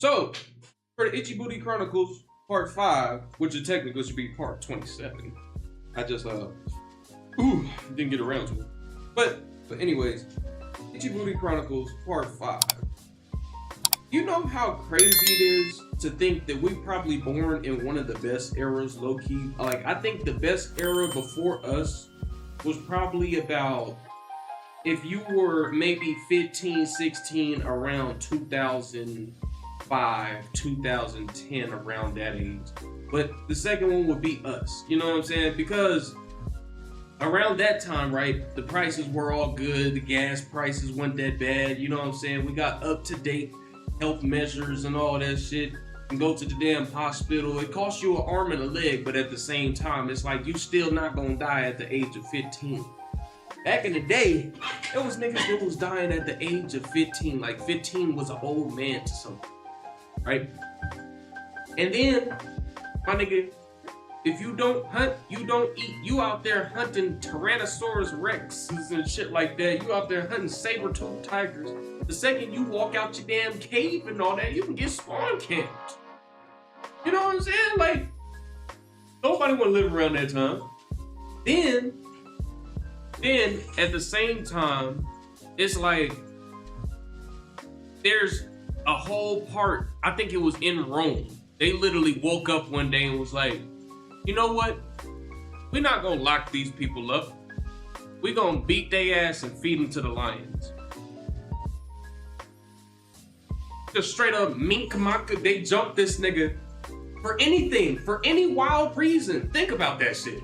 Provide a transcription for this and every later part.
So, for the Itchy Booty Chronicles Part 5, which is technically should be Part 27. I just, didn't get around to it. But anyways, Itchy Booty Chronicles Part 5. You know how crazy it is to think that we probably born in one of the best eras, low-key? Like, I think the best era before us was probably about, if you were maybe 15, 16, around 2005, 2010, around that age. But the second one would be us, you know what I'm saying? Because around that time, right, the prices were all good, the gas prices weren't that bad, you know what I'm saying? We got up-to-date health measures and all that shit, and go to the damn hospital. It costs you an arm and a leg, but at the same time, it's like you still not gonna die at the age of 15. Back in the day, there was niggas that was dying at the age of 15. Like 15 was an old man to something, right? And then, my nigga, if you don't hunt, you don't eat. You out there hunting Tyrannosaurus Rexes and shit like that. You out there hunting saber-toothed tigers. The second you walk out your damn cave and all that, you can get spawn camped. You know what I'm saying? Like, nobody want to live around that time. Then, at the same time, it's like, there's a whole part, I think it was in Rome. They literally woke up one day and was like, you know what? We're not gonna lock these people up. We're gonna beat their ass and feed them to the lions. Just straight up mink maka, they jumped this nigga for anything, for any wild reason. Think about that shit.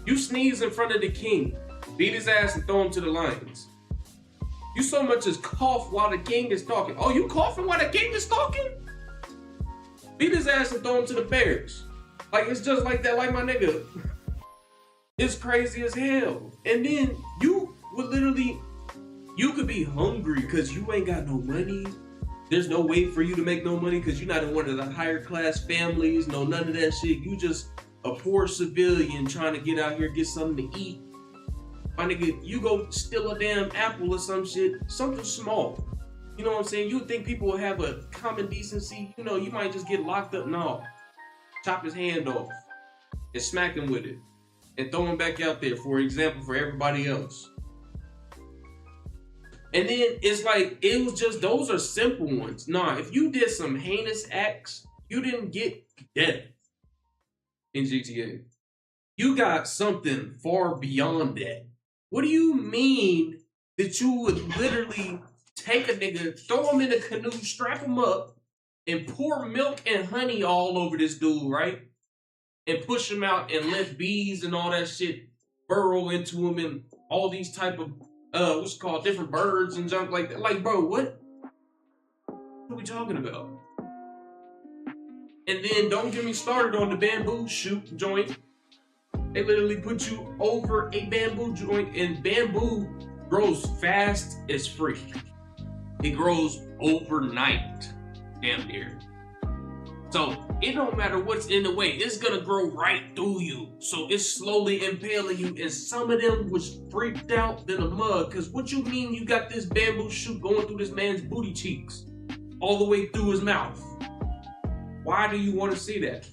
You sneeze in front of the king, beat his ass and throw him to the lions. You so much as cough while the king is talking. Oh, you coughing while the king is talking? Beat his ass and throw him to the bears. Like, it's just like that, like my nigga. It's crazy as hell. And then you would literally, you could be hungry because you ain't got no money. There's no way for you to make no money because you're not in one of the higher class families. No, none of that shit. You just a poor civilian trying to get out here, get something to eat. My nigga, you go steal a damn apple or some shit, something small. You know what I'm saying? You would think people would have a common decency. You know, you might just get locked up. No. Chop his hand off and smack him with it and throw him back out there, for example, for everybody else. And then it's like, it was just, those are simple ones. Nah, if you did some heinous acts, you didn't get death in GTA. You got something far beyond that. What do you mean that you would literally take a nigga, throw him in a canoe, strap him up, and pour milk and honey all over this dude, right? And push him out and let bees and all that shit burrow into him and all these type of, what's it called, different birds and junk like that. Like, bro, what are we talking about? And then don't get me started on the bamboo shoot joint. They literally put you over a bamboo joint, and bamboo grows fast as freak. It grows overnight, damn near. So it don't matter what's in the way, it's gonna grow right through you. So it's slowly impaling you, and some of them was freaked out than a mug. Cause what you mean you got this bamboo shoot going through this man's booty cheeks, all the way through his mouth? Why do you want to see that?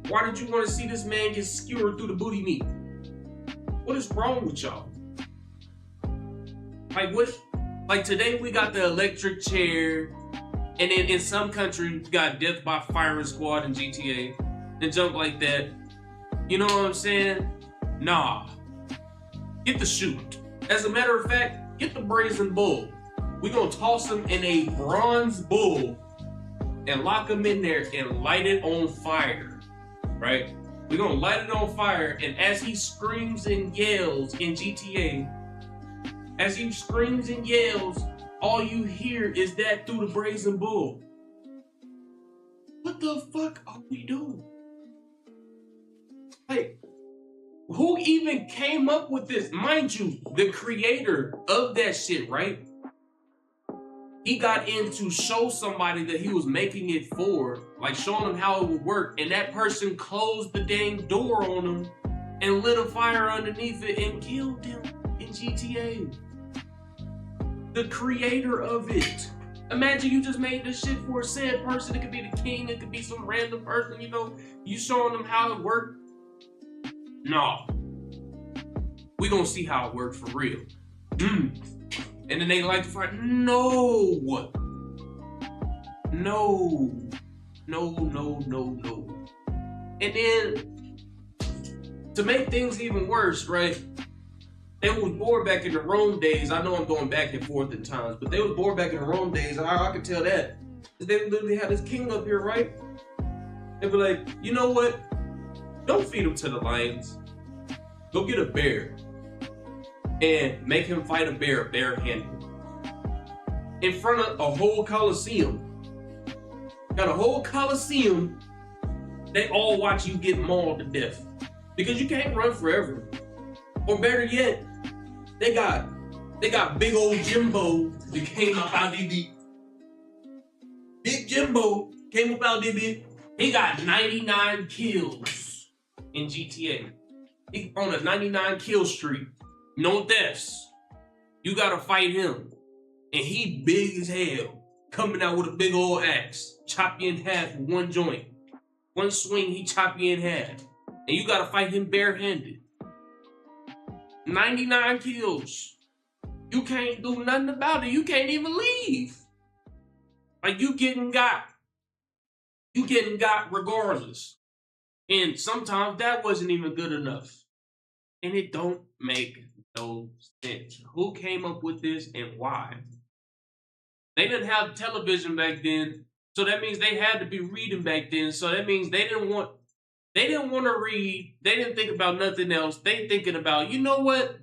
Why did you want to see this man get skewered through the booty meat? What is wrong with y'all? Like what? Like today we got the electric chair, and then in some countries we got death by firing squad in GTA and junk like that. You know what I'm saying? Nah. Get the shoot. As a matter of fact, get the brazen bull. We gonna toss him in a bronze bull and lock him in there and light it on fire. Right? We're gonna light it on fire, and as he screams and yells in GTA, as he screams and yells, all you hear is that through the brazen bull. What the fuck are we doing? Like, who even came up with this? Mind you, the creator of that shit, right? He got in to show somebody that he was making it for, like showing them how it would work, and that person closed the dang door on him and lit a fire underneath it and killed him in GTA. The creator of it. Imagine you just made this shit for a said person. It could be the king, it could be some random person, you know, you showing them how it worked. No. We gonna see how it worked for real. And then they like to fight. No. And then to make things even worse, right? They was bored back in the Rome days. I know I'm going back and forth in times, but they was bored back in the Rome days. I could tell that. They literally had this king up here, right? They were like, you know what? Don't feed him to the lions. Go get a bear and make him fight a bear barehanded in front of a whole coliseum. Got a whole coliseum. They all watch you get mauled to death because you can't run forever. Or better yet, they got big old Jimbo that came up out the Big Jimbo came up out the He got 99 kills in GTA. He on a 99 kill streak, no deaths. You gotta fight him, and he big as hell, coming out with a big old axe, chop you in half with one joint, one swing. He chop you in half, and you gotta fight him barehanded. 99 kills. You can't do nothing about it. You can't even leave. Like you getting got. You getting got regardless. And sometimes that wasn't even good enough. And it don't make no sense. Who came up with this and why? They didn't have television back then. So that means they had to be reading back then. So that means they didn't want to read. They didn't think about nothing else. They thinking about, you know what?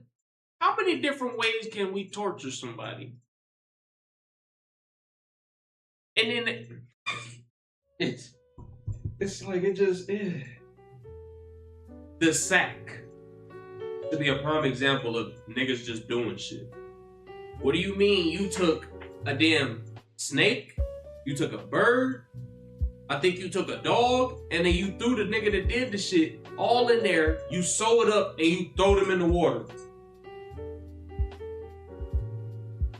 How many different ways can we torture somebody? And then it's like it just the sack to be a prime example of niggas just doing shit. What do you mean you took a damn snake? You took a bird? I think you took a dog, and then you threw the nigga that did the shit all in there. You sew it up and you throw them in the water.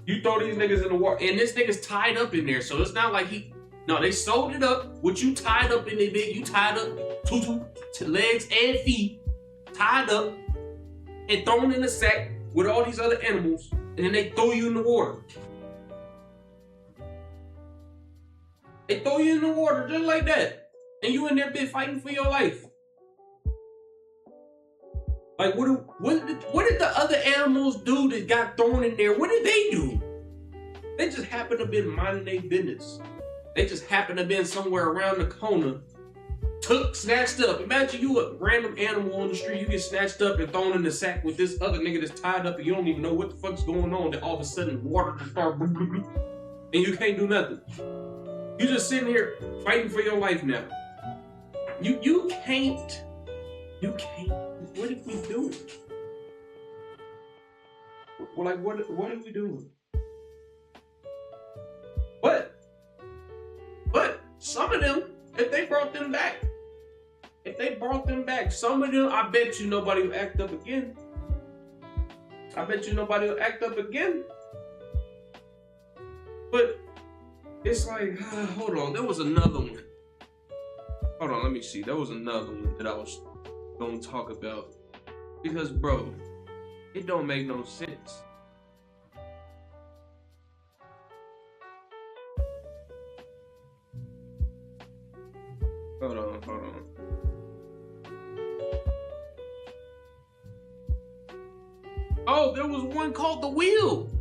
You throw these niggas in the water, and this nigga's tied up in there, so it's not like they sewed it up. What you tied up in the bed, you tied up two legs and feet, tied up, and thrown in a sack with all these other animals, and then they throw you in the water. They throw you in the water just like that, and you in there bit fighting for your life. Like what did the other animals do that got thrown in there? What did they do? They just happened to been minding their business. They just happened to been somewhere around the corner, snatched up. Imagine you a random animal on the street, you get snatched up and thrown in the sack with this other nigga that's tied up, and you don't even know what the fuck's going on. Then all of a sudden water just start, and you can't do nothing. You just sitting here fighting for your life now. You can't. What are we doing? Well, like, what are we doing? But some of them, if they brought them back, some of them, I bet you nobody will act up again. But it's like, hold on, there was another one. Hold on, let me see. There was another one that I was gonna talk about. Because, bro, it don't make no sense. Hold on. Oh, there was one called The Wheel.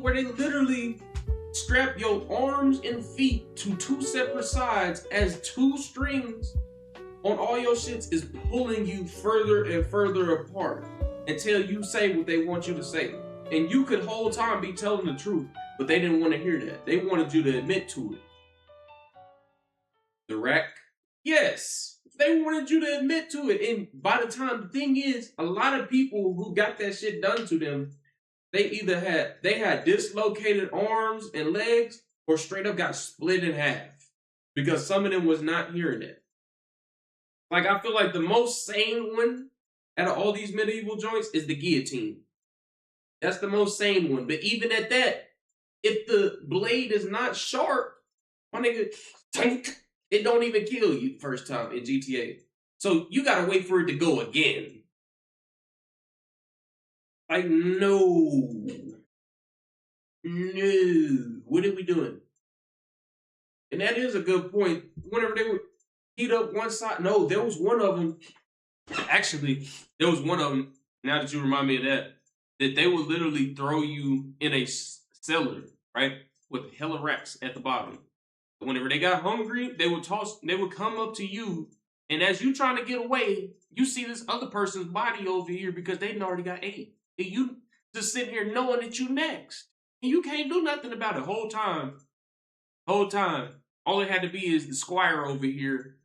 Where they literally strap your arms and feet to two separate sides as two strings on all your shits is pulling you further and further apart until you say what they want you to say. And you could whole time be telling the truth, but they didn't want to hear that. They wanted you to admit to it. The rack? Yes. They wanted you to admit to it. And by the time, the thing is, a lot of people who got that shit done to them, they had dislocated arms and legs or straight up got split in half because some of them was not hearing it. Like, I feel like the most sane one out of all these medieval joints is the guillotine. That's the most sane one. But even at that, if the blade is not sharp, my nigga, it don't even kill you first time in GTA. So you gotta wait for it to go again. Like, no. No. What are we doing? And that is a good point. Whenever they would heat up one side, no, there was one of them. Actually, there was one of them, now that you remind me of that they would literally throw you in a cellar, right? With hella rats at the bottom. Whenever they got hungry, they would come up to you, and as you trying to get away, you see this other person's body over here because they already got ate. And you just sitting here knowing that you next. And you can't do nothing about it whole time. All it had to be is the squire over here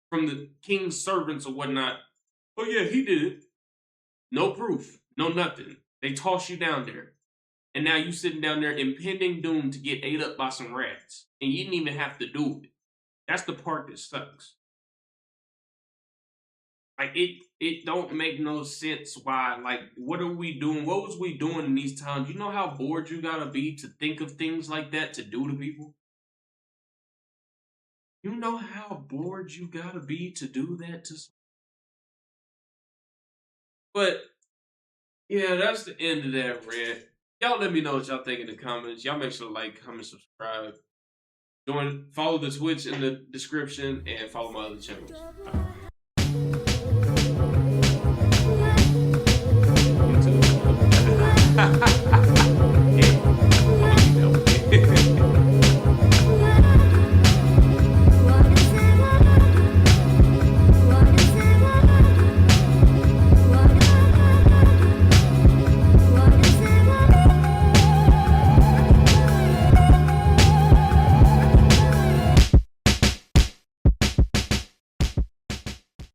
from the king's servants or whatnot. Oh yeah, he did it. No proof, no nothing. They toss you down there. And now you sitting down there impending doom to get ate up by some rats. And you didn't even have to do it. That's the part that sucks. Like, it don't make no sense why, like, what are we doing? What was we doing in these times? You know how bored you gotta be to think of things like that to do to people? You know how bored you gotta be to do that to. But yeah, that's the end of that rant. Y'all let me know what y'all think in the comments. Y'all make sure to like, comment, subscribe. Follow the Twitch in the description and follow my other channels.